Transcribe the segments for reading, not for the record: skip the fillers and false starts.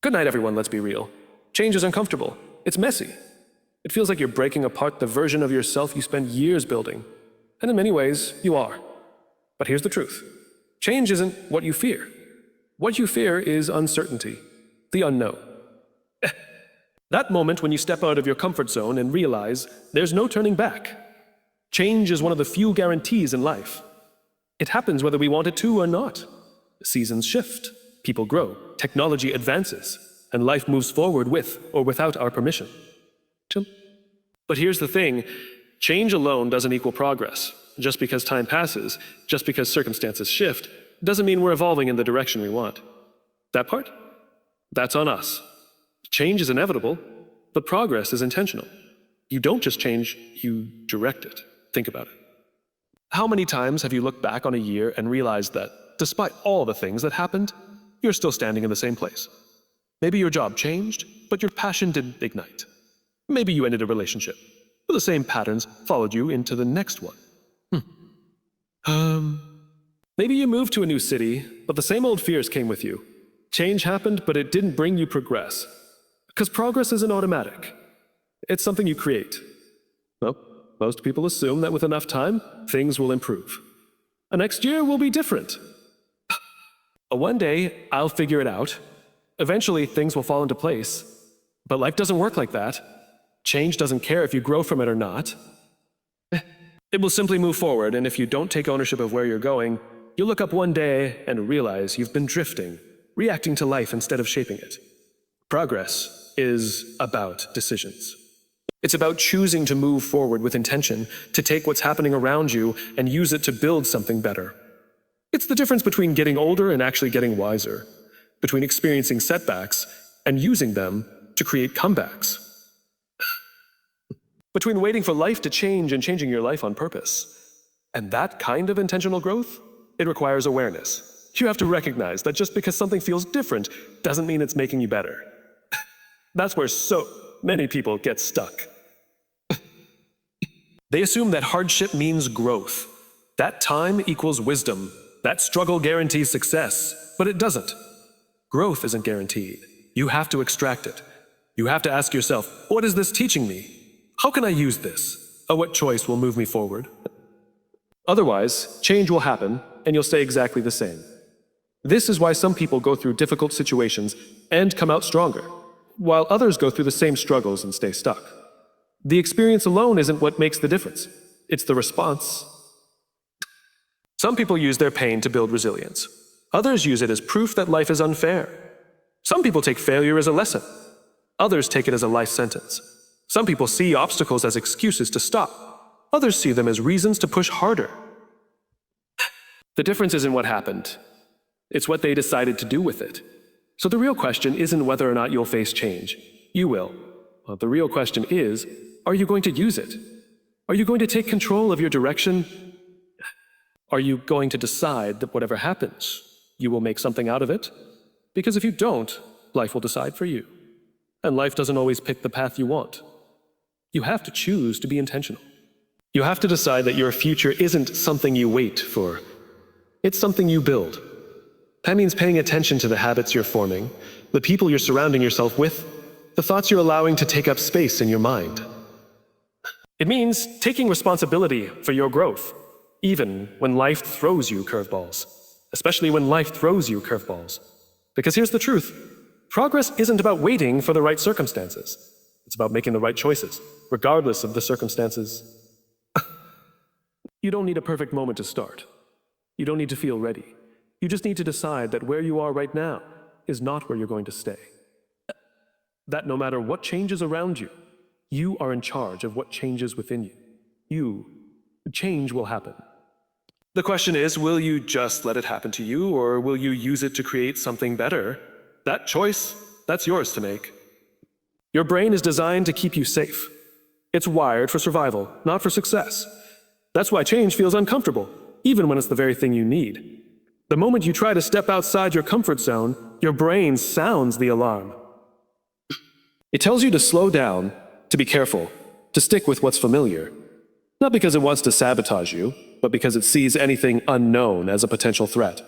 Good night, everyone, let's be real. Change is uncomfortable. It's messy. It feels like you're breaking apart the version of yourself you spent years building. And in many ways, you are. But here's the truth. Change isn't what you fear. What you fear is uncertainty, the unknown. That moment when you step out of your comfort zone and realize there's no turning back. Change is one of the few guarantees in life. It happens whether we want it to or not. Seasons shift, people grow, technology advances, and life moves forward with or without our permission. But here's the thing, change alone doesn't equal progress. Just because time passes, just because circumstances shift, doesn't mean we're evolving in the direction we want. That part? That's on us. Change is inevitable, but progress is intentional. You don't just change, you direct it. Think about it. How many times have you looked back on a year and realized that, despite all the things that happened, you're still standing in the same place? Maybe your job changed, but your passion didn't ignite. Maybe you ended a relationship, but the same patterns followed you into the next one. Maybe you moved to a new city, but the same old fears came with you. Change happened, but it didn't bring you progress. Because progress isn't automatic. It's something you create. Well, most people assume that with enough time, things will improve. Next year will be different. One day, I'll figure it out. Eventually, things will fall into place. But life doesn't work like that. Change doesn't care if you grow from it or not. It will simply move forward, and if you don't take ownership of where you're going, you'll look up one day and realize you've been drifting, reacting to life instead of shaping it. Progress is about decisions. It's about choosing to move forward with intention, to take what's happening around you and use it to build something better. It's the difference between getting older and actually getting wiser, between experiencing setbacks and using them to create comebacks, between waiting for life to change and changing your life on purpose. And that kind of intentional growth, it requires awareness. You have to recognize that just because something feels different doesn't mean it's making you better. That's where so many people get stuck. They assume that hardship means growth, that time equals wisdom, that struggle guarantees success, but it doesn't. Growth isn't guaranteed. You have to extract it. You have to ask yourself, what is this teaching me? How can I use this? What choice will move me forward? Otherwise, change will happen, and you'll stay exactly the same. This is why some people go through difficult situations and come out stronger, while others go through the same struggles and stay stuck. The experience alone isn't what makes the difference. It's the response. Some people use their pain to build resilience. Others use it as proof that life is unfair. Some people take failure as a lesson. Others take it as a life sentence. Some people see obstacles as excuses to stop. Others see them as reasons to push harder. The difference isn't what happened. It's what they decided to do with it. So the real question isn't whether or not you'll face change. You will. Well, the real question is, are you going to use it? Are you going to take control of your direction? Are you going to decide that whatever happens, you will make something out of it? Because if you don't, life will decide for you. And life doesn't always pick the path you want. You have to choose to be intentional. You have to decide that your future isn't something you wait for. It's something you build. That means paying attention to the habits you're forming, the people you're surrounding yourself with, the thoughts you're allowing to take up space in your mind. It means taking responsibility for your growth, even when life throws you curveballs, especially when life throws you curveballs. Because here's the truth. Progress isn't about waiting for the right circumstances. It's about making the right choices, regardless of the circumstances. You don't need a perfect moment to start. You don't need to feel ready. You just need to decide that where you are right now is not where you're going to stay. That no matter what changes around you, you are in charge of what changes within you. Change will happen. The question is, will you just let it happen to you, or will you use it to create something better? That choice, that's yours to make. Your brain is designed to keep you safe. It's wired for survival, not for success. That's why change feels uncomfortable, even when it's the very thing you need. The moment you try to step outside your comfort zone, your brain sounds the alarm. It tells you to slow down, to be careful, to stick with what's familiar. Not because it wants to sabotage you, but because it sees anything unknown as a potential threat.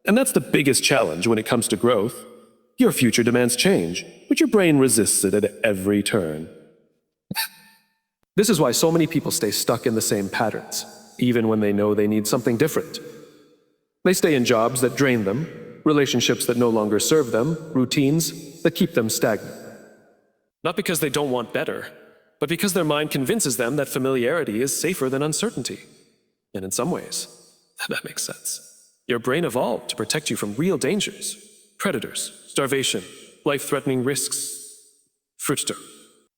And that's the biggest challenge when it comes to growth. Your future demands change, but your brain resists it at every turn. This is why so many people stay stuck in the same patterns, even when they know they need something different. They stay in jobs that drain them, relationships that no longer serve them, routines that keep them stagnant. Not because they don't want better, but because their mind convinces them that familiarity is safer than uncertainty. And in some ways, that makes sense. Your brain evolved to protect you from real dangers, predators, starvation, life-threatening risks, fruitster.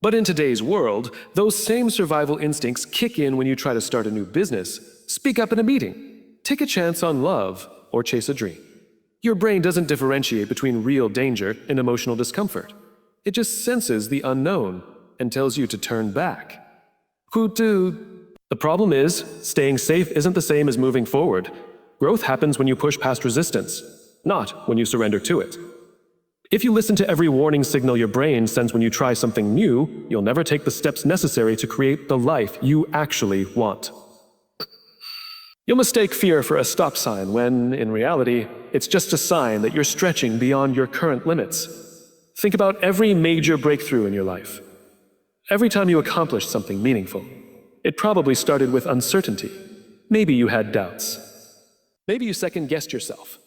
But in today's world, those same survival instincts kick in when you try to start a new business, speak up in a meeting, take a chance on love, or chase a dream. Your brain doesn't differentiate between real danger and emotional discomfort. It just senses the unknown and tells you to turn back. The problem is, staying safe isn't the same as moving forward. Growth happens when you push past resistance, not when you surrender to it. If you listen to every warning signal your brain sends when you try something new, you'll never take the steps necessary to create the life you actually want. You'll mistake fear for a stop sign when, in reality, it's just a sign that you're stretching beyond your current limits. Think about every major breakthrough in your life. Every time you accomplished something meaningful, it probably started with uncertainty. Maybe you had doubts. Maybe you second-guessed yourself.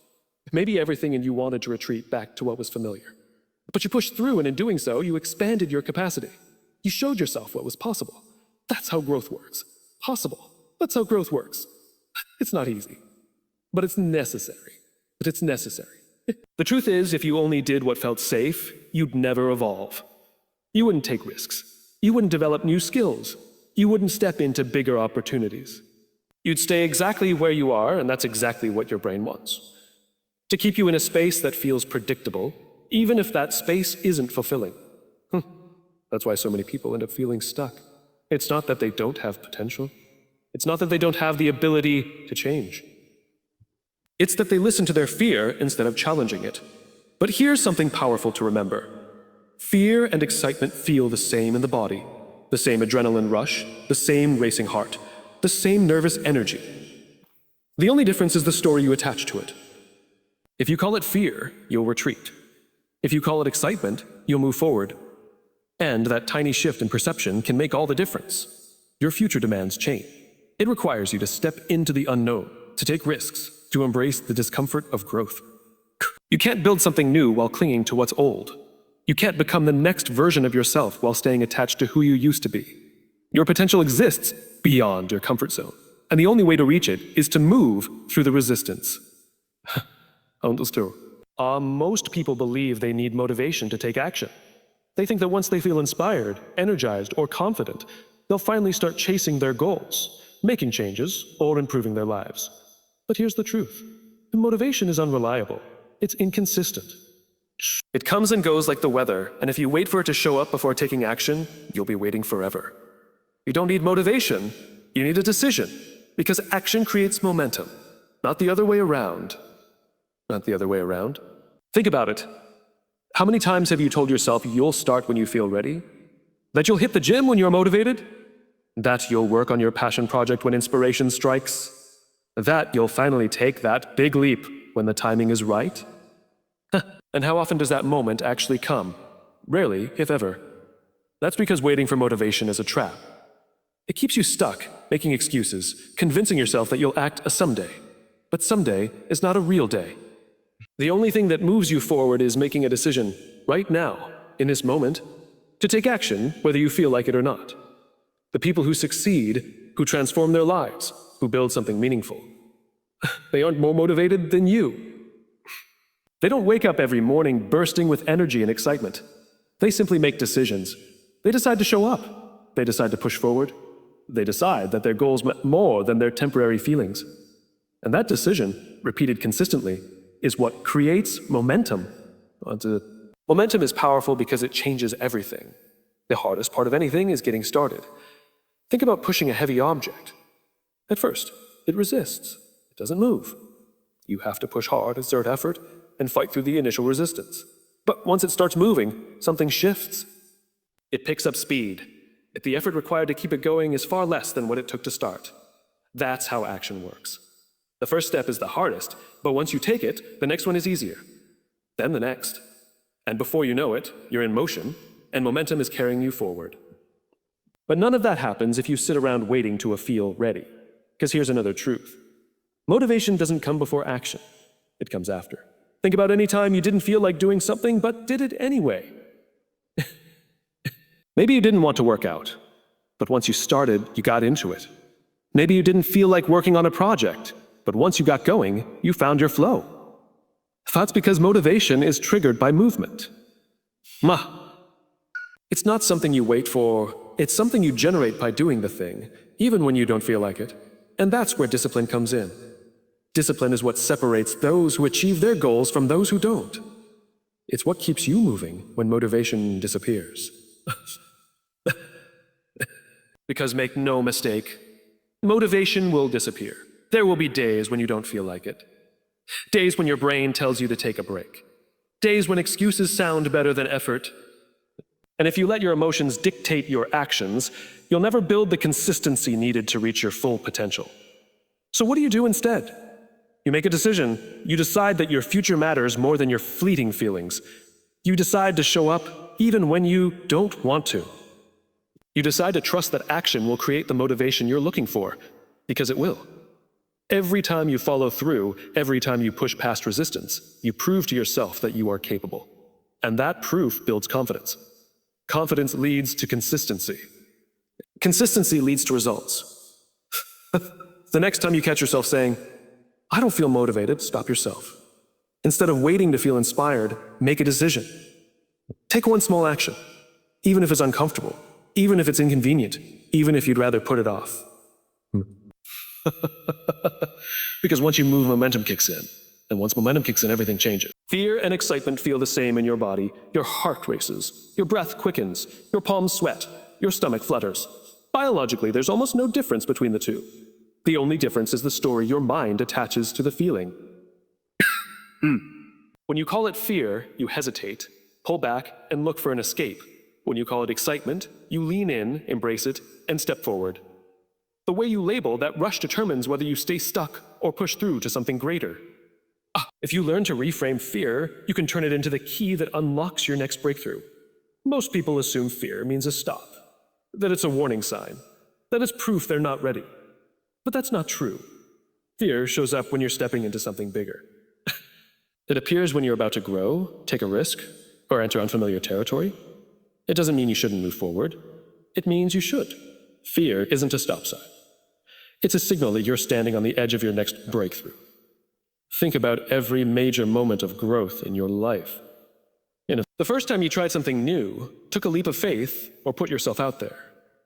Maybe everything in you wanted to retreat back to what was familiar. But you pushed through, and in doing so, you expanded your capacity. You showed yourself what was possible. That's how growth works. Possible. That's how growth works. It's not easy, but it's necessary. The truth is, if you only did what felt safe, you'd never evolve. You wouldn't take risks. You wouldn't develop new skills. You wouldn't step into bigger opportunities. You'd stay exactly where you are, and that's exactly what your brain wants. To keep you in a space that feels predictable, even if that space isn't fulfilling. That's why so many people end up feeling stuck. It's not that they don't have potential. It's not that they don't have the ability to change. It's that they listen to their fear instead of challenging it. But here's something powerful to remember. Fear and excitement feel the same in the body. The same adrenaline rush, the same racing heart, the same nervous energy. The only difference is the story you attach to it. If you call it fear, you'll retreat. If you call it excitement, you'll move forward. And that tiny shift in perception can make all the difference. Your future demands change. It requires you to step into the unknown, to take risks, to embrace the discomfort of growth. You can't build something new while clinging to what's old. You can't become the next version of yourself while staying attached to who you used to be. Your potential exists beyond your comfort zone, and the only way to reach it is to move through the resistance. Understood. Most people believe they need motivation to take action. They think that once they feel inspired, energized, or confident, they'll finally start chasing their goals, making changes, or improving their lives. But here's the truth. Motivation is unreliable. It's inconsistent. It comes and goes like the weather, and if you wait for it to show up before taking action, you'll be waiting forever. You don't need motivation, you need a decision, because action creates momentum, not the other way around. Think about it. How many times have you told yourself you'll start when you feel ready? That you'll hit the gym when you're motivated? That you'll work on your passion project when inspiration strikes? That you'll finally take that big leap when the timing is right? And how often does that moment actually come? Rarely, if ever. That's because waiting for motivation is a trap. It keeps you stuck, making excuses, convincing yourself that you'll act a someday. But someday is not a real day. The only thing that moves you forward is making a decision, right now, in this moment, to take action whether you feel like it or not. The people who succeed, who transform their lives, who build something meaningful, they aren't more motivated than you. They don't wake up every morning bursting with energy and excitement. They simply make decisions. They decide to show up. They decide to push forward. They decide that their goals matter more than their temporary feelings. And that decision, repeated consistently, is what creates momentum. Momentum is powerful because it changes everything. The hardest part of anything is getting started. Think about pushing a heavy object. At first, it resists. It doesn't move. You have to push hard, exert effort, and fight through the initial resistance. But once it starts moving, something shifts. It picks up speed. The effort required to keep it going is far less than what it took to start. That's how action works. The first step is the hardest, but once you take it, the next one is easier. Then the next. And before you know it, you're in motion, and momentum is carrying you forward. But none of that happens if you sit around waiting to feel ready. Because here's another truth. Motivation doesn't come before action. It comes after. Think about any time you didn't feel like doing something, but did it anyway. Maybe you didn't want to work out, but once you started, you got into it. Maybe you didn't feel like working on a project, but once you got going, you found your flow. That's because motivation is triggered by movement. It's not something you wait for, it's something you generate by doing the thing, even when you don't feel like it. And that's where discipline comes in. Discipline is what separates those who achieve their goals from those who don't. It's what keeps you moving when motivation disappears. Because make no mistake, motivation will disappear. There will be days when you don't feel like it. Days when your brain tells you to take a break. Days when excuses sound better than effort. And if you let your emotions dictate your actions, you'll never build the consistency needed to reach your full potential. So what do you do instead? You make a decision. You decide that your future matters more than your fleeting feelings. You decide to show up even when you don't want to. You decide to trust that action will create the motivation you're looking for, because it will. Every time you follow through, every time you push past resistance, you prove to yourself that you are capable. And that proof builds confidence. Confidence leads to consistency. Consistency leads to results. The next time you catch yourself saying, "I don't feel motivated," stop yourself. Instead of waiting to feel inspired, make a decision. Take one small action, even if it's uncomfortable, even if it's inconvenient, even if you'd rather put it off. Because once you move, momentum kicks in. And once momentum kicks in, everything changes. Fear and excitement feel the same in your body. Your heart races, your breath quickens, your palms sweat, your stomach flutters. Biologically, there's almost no difference between the two. The only difference is the story your mind attaches to the feeling. When you call it fear, you hesitate, pull back, and look for an escape. When you call it excitement, you lean in, embrace it, and step forward. The way you label that rush determines whether you stay stuck or push through to something greater. If you learn to reframe fear, you can turn it into the key that unlocks your next breakthrough. Most people assume fear means a stop, that it's a warning sign, that it's proof they're not ready. But that's not true. Fear shows up when you're stepping into something bigger. It appears when you're about to grow, take a risk, or enter unfamiliar territory. It doesn't mean you shouldn't move forward. It means you should. Fear isn't a stop sign. It's a signal that you're standing on the edge of your next breakthrough. Think about every major moment of growth in your life. The first time you tried something new, took a leap of faith, or put yourself out there,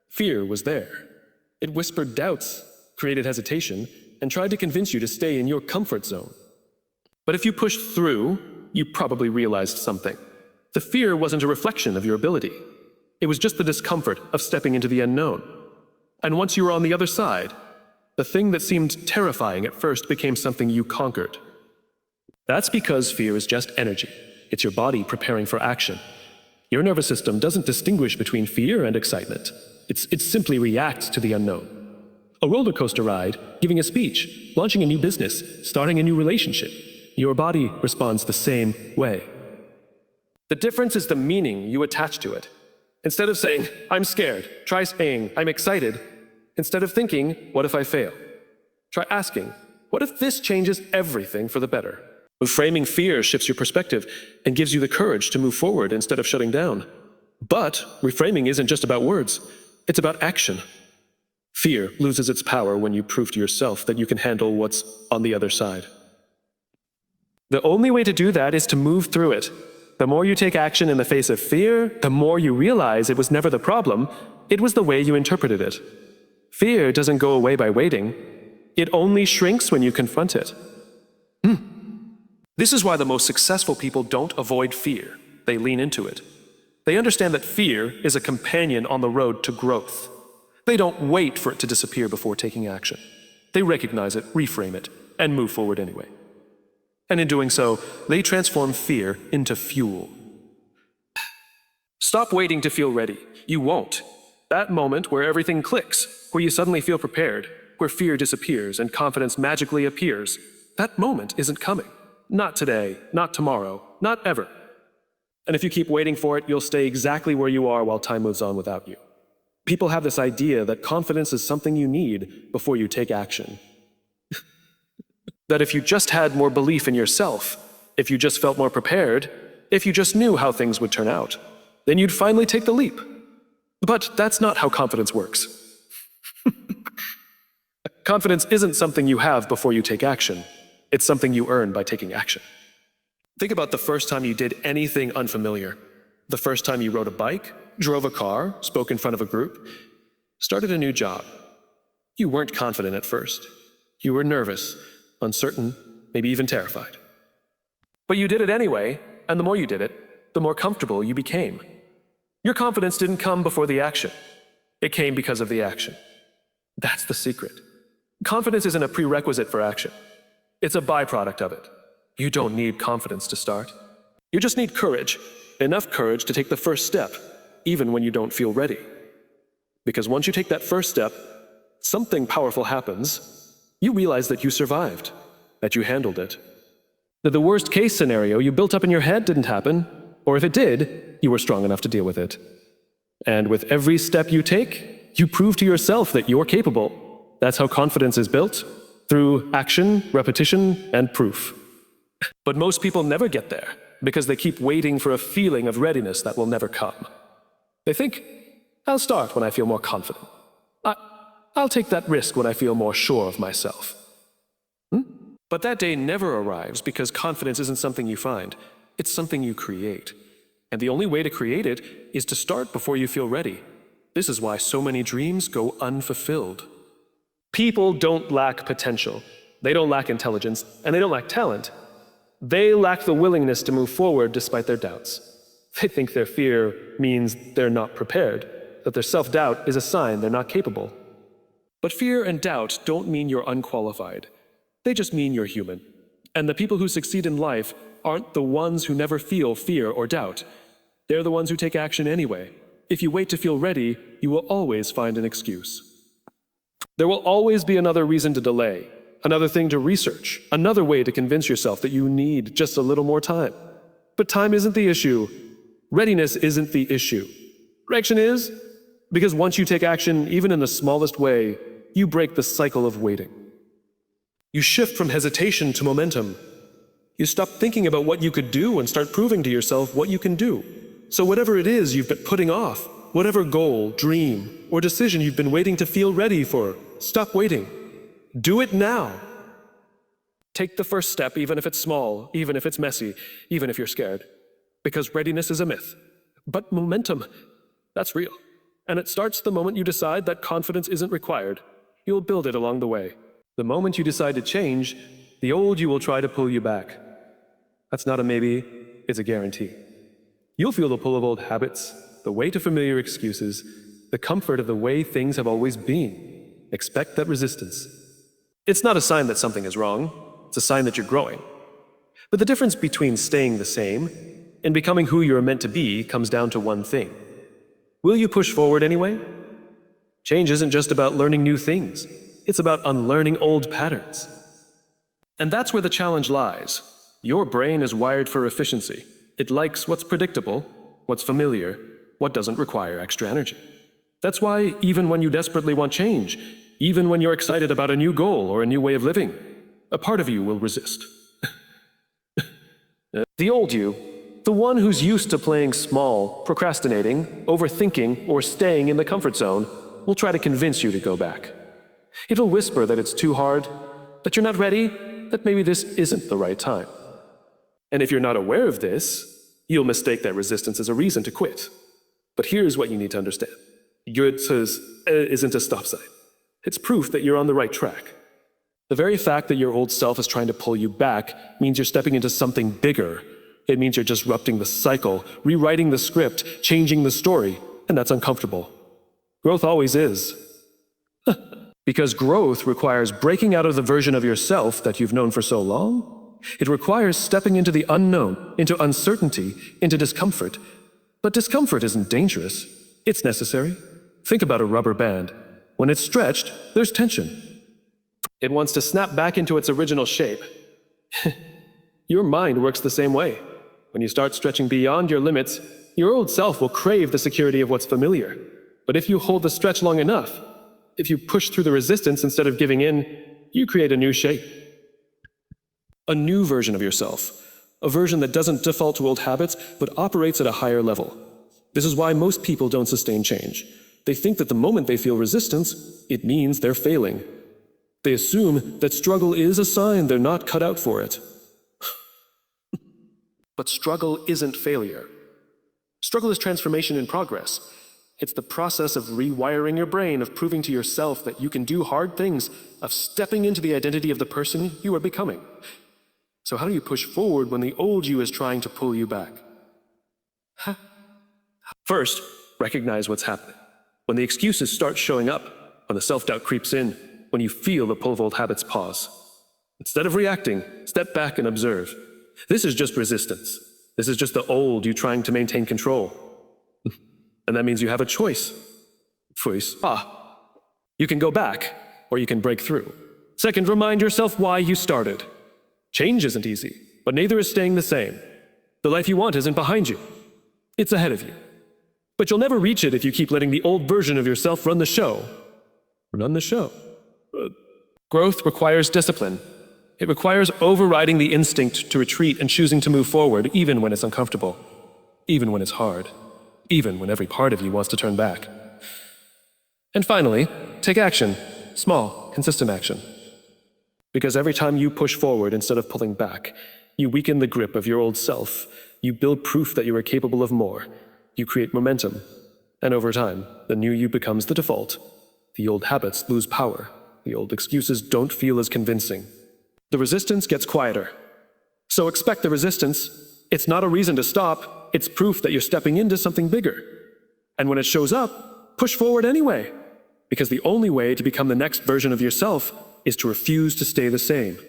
fear was there. It whispered doubts, created hesitation, and tried to convince you to stay in your comfort zone. But if you pushed through, you probably realized something. The fear wasn't a reflection of your ability. It was just the discomfort of stepping into the unknown. And once you were on the other side, the thing that seemed terrifying at first became something you conquered. That's because fear is just energy. It's your body preparing for action. Your nervous system doesn't distinguish between fear and excitement. It simply reacts to the unknown. A roller coaster ride, giving a speech, launching a new business, starting a new relationship. Your body responds the same way. The difference is the meaning you attach to it. Instead of saying, "I'm scared," try saying, "I'm excited." Instead of thinking, "What if I fail?" Try asking, "What if this changes everything for the better?" Reframing fear shifts your perspective and gives you the courage to move forward instead of shutting down. But reframing isn't just about words, it's about action. Fear loses its power when you prove to yourself that you can handle what's on the other side. The only way to do that is to move through it. The more you take action in the face of fear, the more you realize it was never the problem, it was the way you interpreted it. Fear doesn't go away by waiting. It only shrinks when you confront it. This is why the most successful people don't avoid fear. They lean into it. They understand that fear is a companion on the road to growth. They don't wait for it to disappear before taking action. They recognize it, reframe it, and move forward anyway. And in doing so, they transform fear into fuel. Stop waiting to feel ready. You won't. That moment where everything clicks, where you suddenly feel prepared, where fear disappears and confidence magically appears, that moment isn't coming. Not today, not tomorrow, not ever. And if you keep waiting for it, you'll stay exactly where you are while time moves on without you. People have this idea that confidence is something you need before you take action. That if you just had more belief in yourself, if you just felt more prepared, if you just knew how things would turn out, then you'd finally take the leap. But that's not how confidence works. Confidence isn't something you have before you take action. It's something you earn by taking action. Think about the first time you did anything unfamiliar. The first time you rode a bike, drove a car, spoke in front of a group, started a new job. You weren't confident at first. You were nervous, uncertain, maybe even terrified. But you did it anyway, and the more you did it, the more comfortable you became. Your confidence didn't come before the action. It came because of the action. That's the secret. Confidence isn't a prerequisite for action. It's a byproduct of it. You don't need confidence to start. You just need courage, enough courage to take the first step, even when you don't feel ready. Because once you take that first step, something powerful happens. You realize that you survived, that you handled it. That the worst case scenario you built up in your head didn't happen, or if it did, you were strong enough to deal with it. And with every step you take, you prove to yourself that you're capable. That's how confidence is built, through action, repetition, and proof. But most people never get there, because they keep waiting for a feeling of readiness that will never come. They think, I'll start when I feel more confident. I'll take that risk when I feel more sure of myself. But that day never arrives because confidence isn't something you find. It's something you create. And the only way to create it is to start before you feel ready. This is why so many dreams go unfulfilled. People don't lack potential. They don't lack intelligence, and they don't lack talent. They lack the willingness to move forward despite their doubts. They think their fear means they're not prepared, that their self-doubt is a sign they're not capable. But fear and doubt don't mean you're unqualified. They just mean you're human. And the people who succeed in life aren't the ones who never feel fear or doubt. They're the ones who take action anyway. If you wait to feel ready, you will always find an excuse. There will always be another reason to delay, another thing to research, another way to convince yourself that you need just a little more time. But time isn't the issue. Readiness isn't the issue. Action is, because once you take action, even in the smallest way, you break the cycle of waiting. You shift from hesitation to momentum. You stop thinking about what you could do and start proving to yourself what you can do. So whatever it is you've been putting off, whatever goal, dream, or decision you've been waiting to feel ready for, stop waiting. Do it now. Take the first step, even if it's small, even if it's messy, even if you're scared. Because readiness is a myth. But momentum, that's real. And it starts the moment you decide that confidence isn't required. You'll build it along the way. The moment you decide to change, the old you will try to pull you back. That's not a maybe, it's a guarantee. You'll feel the pull of old habits, the weight of familiar excuses, the comfort of the way things have always been. Expect that resistance. It's not a sign that something is wrong, it's a sign that you're growing. But the difference between staying the same and becoming who you're meant to be comes down to one thing. Will you push forward anyway? Change isn't just about learning new things. It's about unlearning old patterns. And that's where the challenge lies. Your brain is wired for efficiency. It likes what's predictable, what's familiar, what doesn't require extra energy. That's why even when you desperately want change, even when you're excited about a new goal or a new way of living, a part of you will resist. The old you, the one who's used to playing small, procrastinating, overthinking, or staying in the comfort zone, will try to convince you to go back. It'll whisper that it's too hard, that you're not ready, that maybe this isn't the right time. And if you're not aware of this, you'll mistake that resistance as a reason to quit. But here's what you need to understand. Goethe isn't a stop sign. It's proof that you're on the right track. The very fact that your old self is trying to pull you back means you're stepping into something bigger. It means you're disrupting the cycle, rewriting the script, changing the story, and that's uncomfortable. Growth always is. Because growth requires breaking out of the version of yourself that you've known for so long. It requires stepping into the unknown, into uncertainty, into discomfort. But discomfort isn't dangerous. It's necessary. Think about a rubber band. When it's stretched, there's tension. It wants to snap back into its original shape. Your mind works the same way. When you start stretching beyond your limits, your old self will crave the security of what's familiar. But if you hold the stretch long enough, if you push through the resistance instead of giving in, you create a new shape. A new version of yourself. A version that doesn't default to old habits, but operates at a higher level. This is why most people don't sustain change. They think that the moment they feel resistance, it means they're failing. They assume that struggle is a sign they're not cut out for it. But struggle isn't failure. Struggle is transformation in progress. It's the process of rewiring your brain, of proving to yourself that you can do hard things, of stepping into the identity of the person you are becoming. So how do you push forward when the old you is trying to pull you back? First, recognize what's happening. When the excuses start showing up, when the self-doubt creeps in, when you feel the pull of old habits pause. Instead of reacting, step back and observe. This is just resistance. This is just the old you trying to maintain control. And that means you have a choice. You can go back, or you can break through. Second, remind yourself why you started. Change isn't easy, but neither is staying the same. The life you want isn't behind you. It's ahead of you. But you'll never reach it if you keep letting the old version of yourself run the show. Run the show. Growth requires discipline. It requires overriding the instinct to retreat and choosing to move forward even when it's uncomfortable, even when it's hard, even when every part of you wants to turn back. And finally, take action. Small, consistent action. Because every time you push forward instead of pulling back, you weaken the grip of your old self. You build proof that you are capable of more. You create momentum. And over time, the new you becomes the default. The old habits lose power. The old excuses don't feel as convincing. The resistance gets quieter. So expect the resistance. It's not a reason to stop. It's proof that you're stepping into something bigger. And when it shows up, push forward anyway. Because the only way to become the next version of yourself is to refuse to stay the same.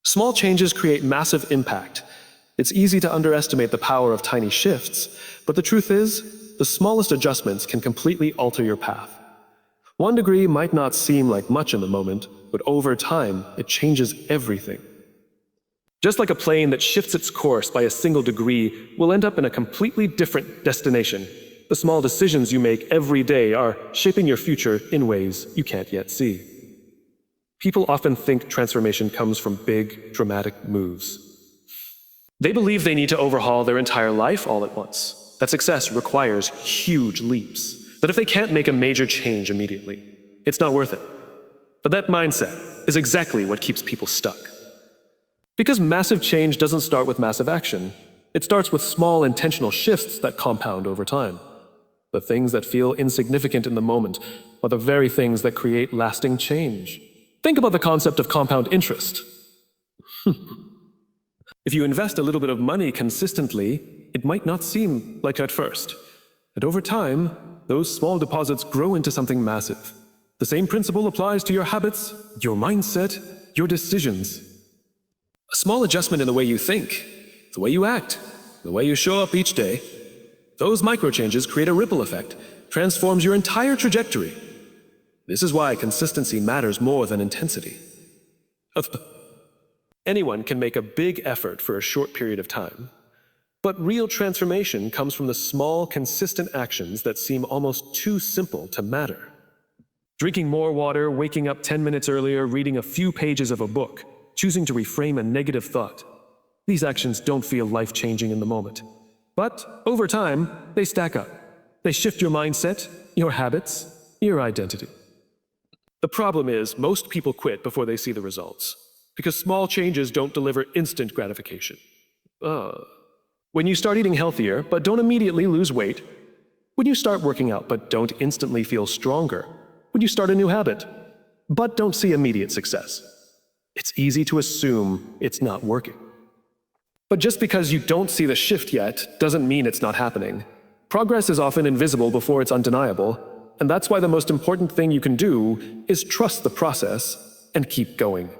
Small changes create massive impact. It's easy to underestimate the power of tiny shifts, but the truth is, the smallest adjustments can completely alter your path. 1 degree might not seem like much in the moment, but over time, it changes everything. Just like a plane that shifts its course by a single degree will end up in a completely different destination, the small decisions you make every day are shaping your future in ways you can't yet see. People often think transformation comes from big, dramatic moves. They believe they need to overhaul their entire life all at once, that success requires huge leaps, that if they can't make a major change immediately, it's not worth it. But that mindset is exactly what keeps people stuck. Because massive change doesn't start with massive action. It starts with small intentional shifts that compound over time. The things that feel insignificant in the moment are the very things that create lasting change. Think about the concept of compound interest. If you invest a little bit of money consistently, it might not seem like at first. And over time, those small deposits grow into something massive. The same principle applies to your habits, your mindset, your decisions. A small adjustment in the way you think, the way you act, the way you show up each day, those micro changes create a ripple effect, transforms your entire trajectory. This is why consistency matters more than intensity. Anyone can make a big effort for a short period of time, but real transformation comes from the small, consistent actions that seem almost too simple to matter. Drinking more water, waking up 10 minutes earlier, reading a few pages of a book, choosing to reframe a negative thought. These actions don't feel life-changing in the moment, but over time, they stack up. They shift your mindset, your habits, your identity. The problem is, most people quit before they see the results, because small changes don't deliver instant gratification. When you start eating healthier, but don't immediately lose weight, when you start working out, but don't instantly feel stronger, when you start a new habit, but don't see immediate success, it's easy to assume it's not working. But just because you don't see the shift yet doesn't mean it's not happening. Progress is often invisible before it's undeniable, and that's why the most important thing you can do is trust the process and keep going.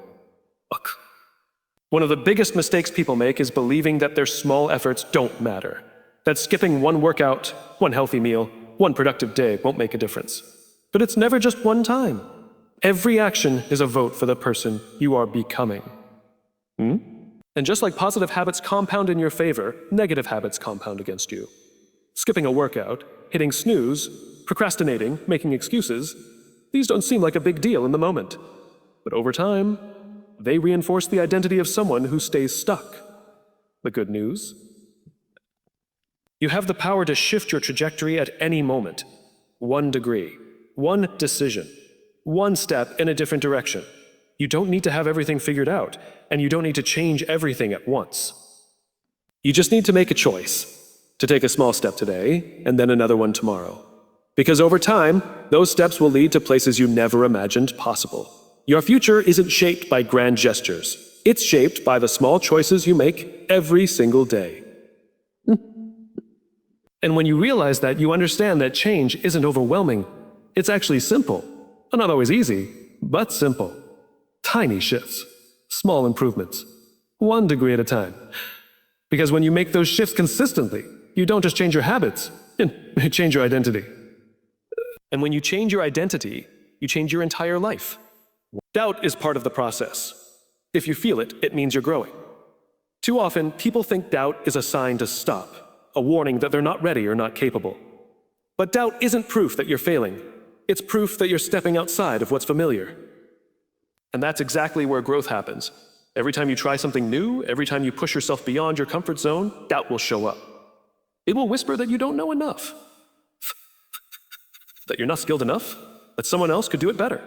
One of the biggest mistakes people make is believing that their small efforts don't matter, that skipping one workout, one healthy meal, one productive day won't make a difference. But it's never just one time. Every action is a vote for the person you are becoming. And just like positive habits compound in your favor, negative habits compound against you. Skipping a workout, hitting snooze, procrastinating, making excuses, these don't seem like a big deal in the moment. But over time, they reinforce the identity of someone who stays stuck. The good news? You have the power to shift your trajectory at any moment. 1 degree, 1 decision, 1 step in a different direction. You don't need to have everything figured out, and you don't need to change everything at once. You just need to make a choice, to take a small step today, and then another one tomorrow. Because over time, those steps will lead to places you never imagined possible. Your future isn't shaped by grand gestures. It's shaped by the small choices you make every single day. And when you realize that, you understand that change isn't overwhelming. It's actually simple. Not always easy, but simple. Tiny shifts, small improvements, 1 degree at a time. Because when you make those shifts consistently, you don't just change your habits, you change your identity. And when you change your identity, you change your entire life. Doubt is part of the process. If you feel it, it means you're growing. Too often, people think doubt is a sign to stop, a warning that they're not ready or not capable. But doubt isn't proof that you're failing. It's proof that you're stepping outside of what's familiar. And that's exactly where growth happens. Every time you try something new, every time you push yourself beyond your comfort zone, doubt will show up. It will whisper that you don't know enough, that you're not skilled enough, that someone else could do it better.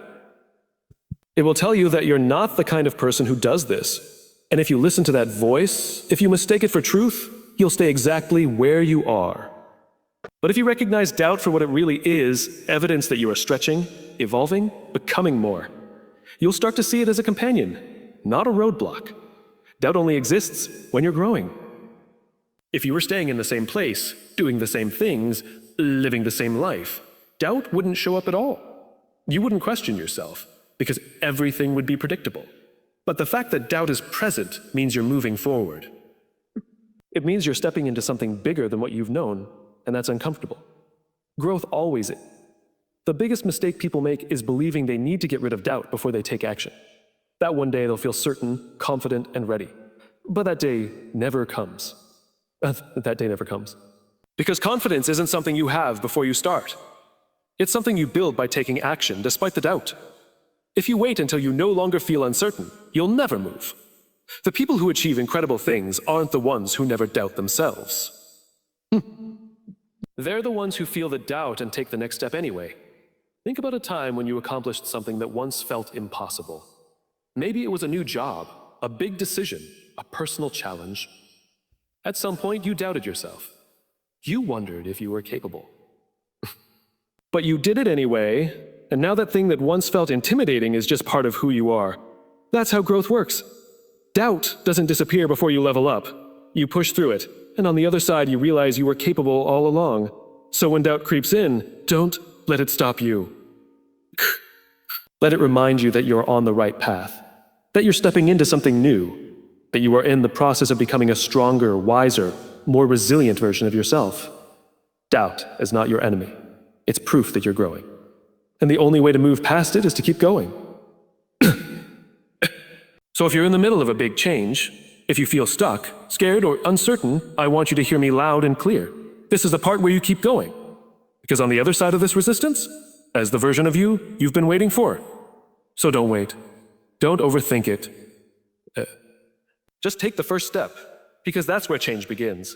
It will tell you that you're not the kind of person who does this. And if you listen to that voice, if you mistake it for truth, you'll stay exactly where you are. But if you recognize doubt for what it really is, evidence that you are stretching, evolving, becoming more, you'll start to see it as a companion, not a roadblock. Doubt only exists when you're growing. If you were staying in the same place, doing the same things, living the same life, doubt wouldn't show up at all. You wouldn't question yourself, because everything would be predictable. But the fact that doubt is present means you're moving forward. It means you're stepping into something bigger than what you've known, and that's uncomfortable. Growth always is. The biggest mistake people make is believing they need to get rid of doubt before they take action. That one day they'll feel certain, confident, and ready. But that day never comes. Because confidence isn't something you have before you start. It's something you build by taking action despite the doubt. If you wait until you no longer feel uncertain, you'll never move. The people who achieve incredible things aren't the ones who never doubt themselves. They're the ones who feel the doubt and take the next step anyway. Think about a time when you accomplished something that once felt impossible. Maybe it was a new job, a big decision, a personal challenge. At some point, you doubted yourself. You wondered if you were capable. But you did it anyway, and now that thing that once felt intimidating is just part of who you are. That's how growth works. Doubt doesn't disappear before you level up. You push through it, and on the other side you realize you were capable all along. So when doubt creeps in, don't let it stop you. Let it remind you that you're on the right path, that you're stepping into something new, that you are in the process of becoming a stronger, wiser, more resilient version of yourself. Doubt is not your enemy. It's proof that you're growing. And the only way to move past it is to keep going. So if you're in the middle of a big change, if you feel stuck, scared, or uncertain, I want you to hear me loud and clear. This is the part where you keep going. Because on the other side of this resistance, as the version of you you've been waiting for. So don't wait. Don't overthink it. Just take the first step, because that's where change begins.